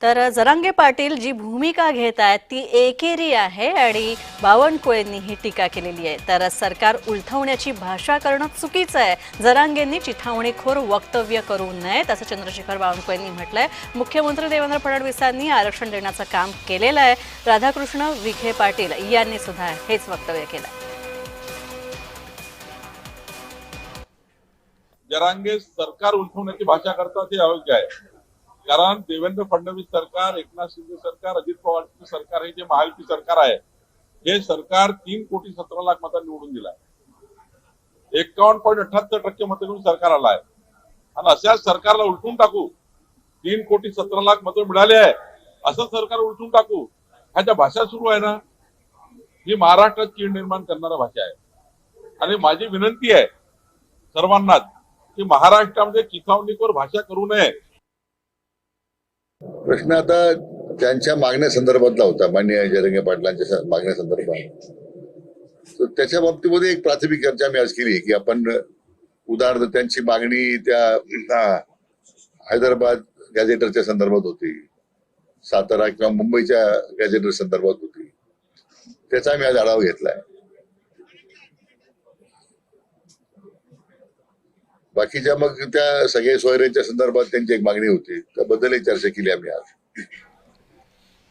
तर जरांगे पाटील जी भूमिका घेत आहेत ती एकेरी आहे आणि बावनकुळेंनी ही टीका केलेली आहे। तर सरकार उलथवण्याची भाषा करणं चुकीचं आहे, जरांगेंनी चिथावणीखोर वक्तव्य करू नयेत असं चंद्रशेखर बावनकुळेंनी म्हटलंय। मुख्यमंत्री देवेंद्र फडणवीसांनी आरक्षण देण्याचं काम केलेलं आहे। राधाकृष्ण विखे पाटील यांनी सुद्धा हेच वक्तव्य केलं। जरांगे सरकार उलटवण्याची भाषा करतात हे अयोग्य आहे। कारण देवेंद्र फडणवीस सरकार, एकनाथ शिंदे सरकार, अजित पवार सरकार हे जे महायुती सरकार आहे, हे सरकार 3,17,00,000 मतांनी निवडून दिलाय। 51.78% मतं घेऊन सरकार आलाय आणि अशा सरकारला उलटून टाकू, 3,17,00,000 मतं मिळाले आहे असं सरकार उलटून टाकू, ह्याच्या भाषा सुरू आहे ना, ही महाराष्ट्रात चीड निर्माण करणारा भाषा आहे। आणि माझी विनंती आहे सर्वांनाच की महाराष्ट्रामध्ये चिथावणीखोर भाषा करू नये। प्रश्न आता त्यांच्या मागण्यासंदर्भातला होता, माननीय जरांगे पाटलांच्या मागण्यासंदर्भात। तर त्याच्या बाबतीमध्ये एक प्राथमिक चर्चा मी आज केली की आपण उदाहरणार्थ त्यांची मागणी त्या हैदराबाद गॅझेटरच्या संदर्भात होती, सातारा किंवा मुंबईच्या गॅझेटर संदर्भात होती, त्याचा मी आज आढावा घेतलाय। बाकीच्या मग त्या सगळे सोयऱ्यांच्या संदर्भात त्यांची एक मागणी होती, त्याबद्दलही चर्चा केली आम्ही आज।